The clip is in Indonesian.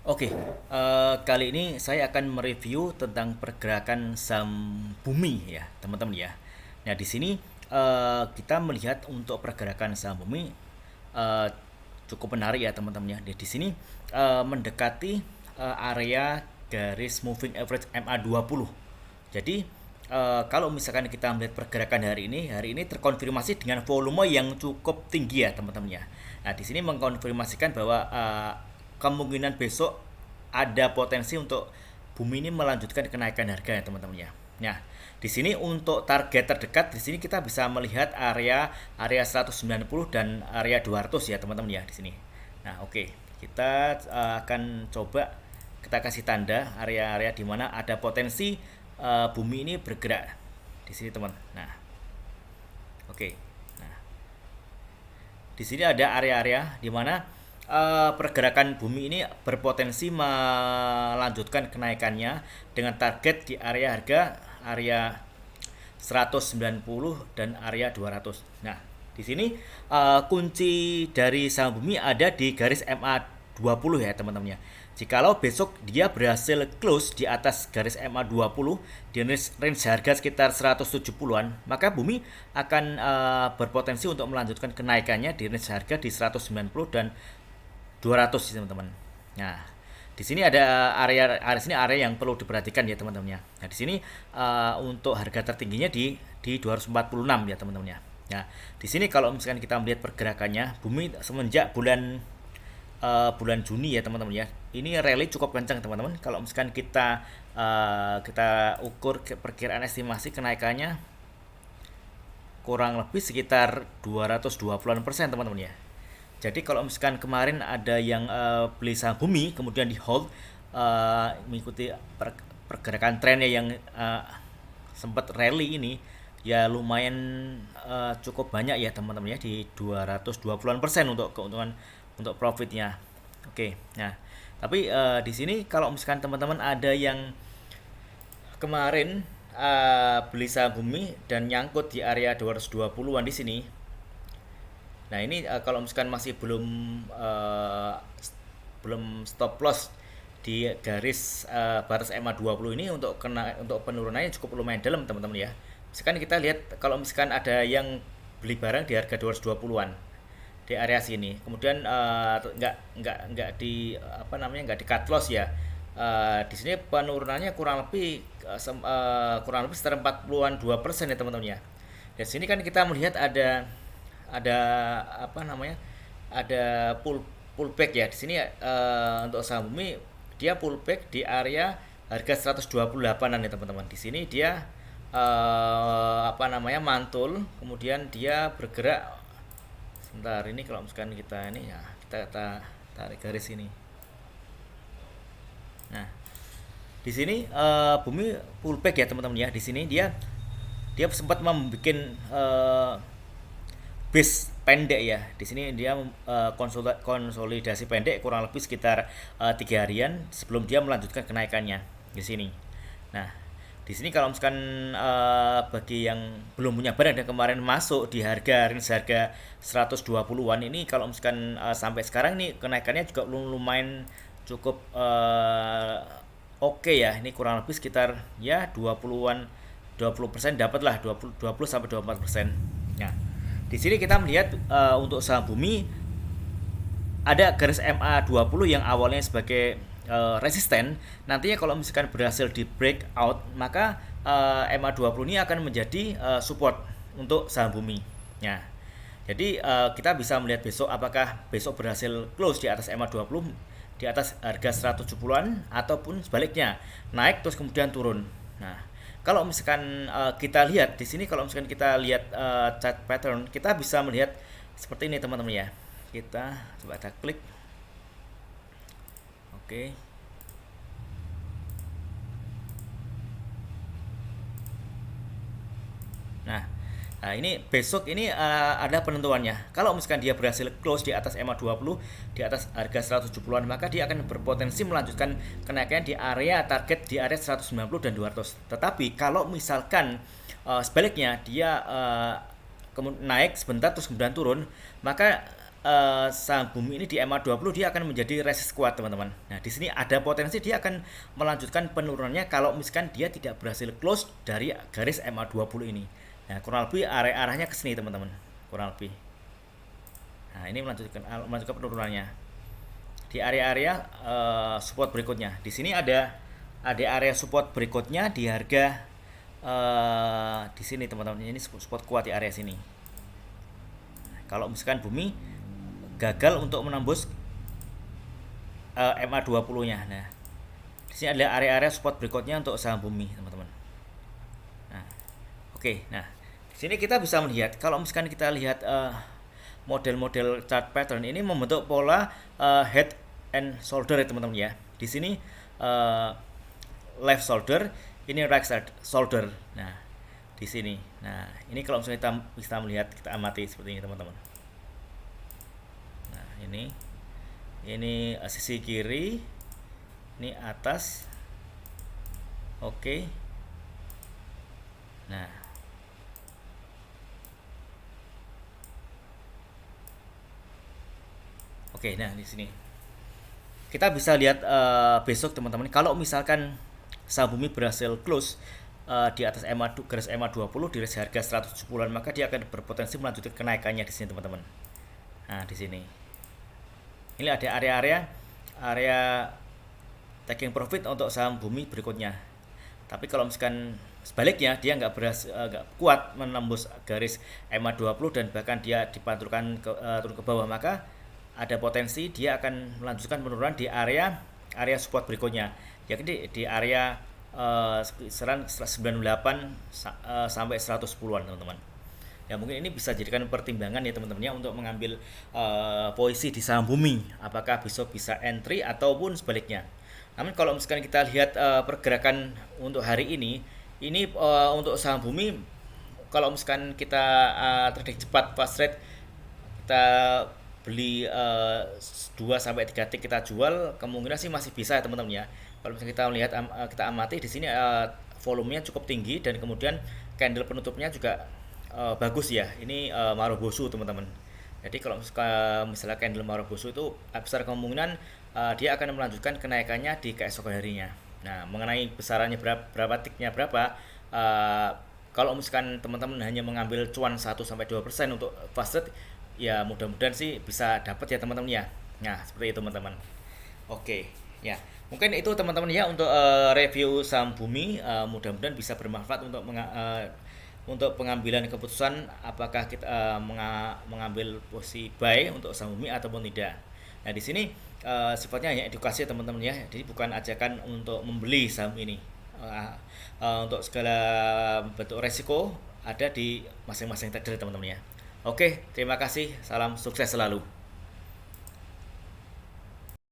Oke, kali ini saya akan mereview tentang pergerakan saham bumi ya, teman-teman ya. Nah, di sini kita melihat untuk pergerakan saham bumi eh, cukup menarik ya, teman-teman ya. Di sini mendekati area garis moving average MA20. Jadi kalau misalkan kita melihat pergerakan hari ini terkonfirmasi dengan volume yang cukup tinggi ya, teman-teman ya. Nah, di sini mengkonfirmasikan bahwa kemungkinan besok ada potensi untuk bumi ini melanjutkan kenaikan harga ya, teman-teman ya. Nah, di sini untuk target terdekat di sini kita bisa melihat area 190 dan area 200 ya, teman-teman ya di sini. Nah, oke. Kita akan coba kita kasih tanda area-area di mana ada potensi bumi ini bergerak di sini, teman. Nah, oke. Nah, di sini ada area-area di mana pergerakan bumi ini berpotensi melanjutkan kenaikannya dengan target di area harga area 190 dan area 200. Nah, di sini kunci dari saham bumi ada di garis MA20 ya, teman-teman ya. Jikalau besok dia berhasil close di atas garis MA20 di range harga sekitar 170-an, maka bumi akan berpotensi untuk melanjutkan kenaikannya di range harga di 190 dan 200 teman-teman. Nah, di sini ada area sini area yang perlu diperhatikan ya, teman-teman ya. Nah, di sini untuk harga tertingginya di 246 ya, teman-teman ya. Nah, di sini kalau misalkan kita melihat pergerakannya, bumi semenjak bulan Juni ya, teman-teman ya. Ini rally cukup kencang, teman-teman. Kalau misalkan kita ukur perkiraan estimasi kenaikannya kurang lebih sekitar 220%, teman-teman ya. Jadi kalau misalkan kemarin ada yang beli saham bumi kemudian di hold mengikuti pergerakan trennya yang sempat rally ini, ya lumayan cukup banyak ya, teman-teman ya, di 220% untuk keuntungan untuk profitnya. Oke. Nah, tapi di sini kalau misalkan teman-teman ada yang kemarin beli saham bumi dan nyangkut di area 220-an di sini. Nah, ini kalau misalkan masih belum stop loss di garis batas MA20 ini, untuk penurunannya cukup lumayan dalam, teman-teman ya. Misalkan kita lihat kalau misalkan ada yang beli barang di harga 220-an di area sini. Kemudian nggak di apa namanya, nggak di cut loss ya. Di sini penurunannya kurang lebih sekitar 40-an 2% ya, teman-teman ya. Di sini kan kita melihat ada apa namanya, ada pullback ya di sini ya. Untuk saham bumi dia pullback di area harga 128-an ya, teman-teman. Di sini dia apa namanya, mantul, kemudian dia bergerak. Sebentar, ini kalau misalkan kita ini ya, kita tarik garis ini. Nah, di sini bumi pullback ya, teman-teman ya. Di sini dia sempat membuat base pendek ya. Di sini dia konsolidasi pendek kurang lebih sekitar 3 harian sebelum dia melanjutkan kenaikannya di sini. Nah, di sini kalau misalkan bagi yang belum punya barang dan kemarin masuk di range harga 120-an ini, kalau misalkan sampai sekarang ini kenaikannya juga lumayan cukup oke ya. Ini kurang lebih sekitar ya 20-an 20% dapat lah, 20 sampai 24%. Nah, di sini kita melihat untuk saham bumi ada garis MA20 yang awalnya sebagai resisten. Nantinya kalau misalkan berhasil di breakout, maka MA20 ini akan menjadi support untuk saham bumi. Nah, jadi kita bisa melihat besok apakah besok berhasil close di atas MA20 di atas harga 170-an ataupun sebaliknya naik terus kemudian turun. Nah, kalau misalkan kita lihat di sini, kalau misalkan kita lihat chart pattern, kita bisa melihat seperti ini, teman-teman ya. Kita coba kita klik. Oke. Nah, ini besok ini ada penentuannya. Kalau misalkan dia berhasil close di atas MA20 di atas harga 170-an, maka dia akan berpotensi melanjutkan kenaikan di area target di area 190 dan 200. Tetapi kalau misalkan sebaliknya dia naik sebentar terus kemudian turun, maka saham Bumi ini di MA20 dia akan menjadi resist kuat, teman-teman. Nah, di sini ada potensi dia akan melanjutkan penurunannya kalau misalkan dia tidak berhasil close dari garis MA20 ini. Nah, kurang lebih arahnya ke sini, teman-teman. Kurang lebih. Nah, ini melanjutkan penurunannya. Di area-area support berikutnya. Di sini ada area support berikutnya di harga di sini, teman-teman. Ini support kuat di area sini. Nah, kalau misalkan Bumi gagal untuk menembus MA20-nya. Nah, di sini ada area-area support berikutnya untuk saham Bumi, teman-teman. Nah, oke. Nah, di sini kita bisa melihat kalau misalkan kita lihat model-model chart pattern ini membentuk pola head and shoulder ya, teman-teman ya. Di sini left shoulder, ini right shoulder. Nah, di sini. Nah, ini kalau misalnya kita bisa melihat, kita amati seperti ini, teman-teman. Nah, ini sisi kiri, ini atas. Oke. Nah, oke, nah di sini kita bisa lihat besok, teman-teman. Kalau misalkan saham Bumi berhasil close di atas garis MA20 di harga 170-an, maka dia akan berpotensi melanjutkan kenaikannya di sini, teman-teman. Nah, di sini. Ini ada area taking profit untuk saham Bumi berikutnya. Tapi kalau misalkan sebaliknya dia nggak kuat menembus garis MA20 dan bahkan dia dipantulkan turun ke bawah, maka ada potensi dia akan melanjutkan penurunan di area support berikutnya, yakni di area kisaran 98 sampai 110-an, teman-teman. Ya, mungkin ini bisa jadikan pertimbangan ya, teman-teman ya, untuk mengambil posisi di saham Bumi, apakah besok bisa entry ataupun sebaliknya. Namun kalau misalkan kita lihat pergerakan untuk hari ini untuk saham Bumi, kalau misalkan kita trading cepat fast trade, kita beli 2 sampai 3 tick kita jual, kemungkinan sih masih bisa ya, teman-teman ya. Kalau misalnya kita melihat kita amati di sini volumenya cukup tinggi dan kemudian candle penutupnya juga bagus ya. Ini Marubozu, teman-teman. Jadi kalau misalnya candle Marubozu itu besar kemungkinan dia akan melanjutkan kenaikannya di keesokan harinya. Nah, mengenai besarannya berapa ticknya berapa, kalau misalkan teman-teman hanya mengambil cuan 1-2% untuk fast trade, ya mudah-mudahan sih bisa dapat ya, teman-teman ya. Nah, seperti itu, teman-teman. Oke, ya. Mungkin itu, teman-teman ya, untuk review saham Bumi. Mudah-mudahan bisa bermanfaat untuk pengambilan keputusan apakah kita mengambil posisi buy untuk saham Bumi ataupun tidak. Nah, di sini sifatnya hanya edukasi, teman-teman ya. Jadi bukan ajakan untuk membeli saham ini. Untuk segala bentuk resiko ada di masing-masing trader, teman-teman ya. Oke, terima kasih. Salam sukses selalu.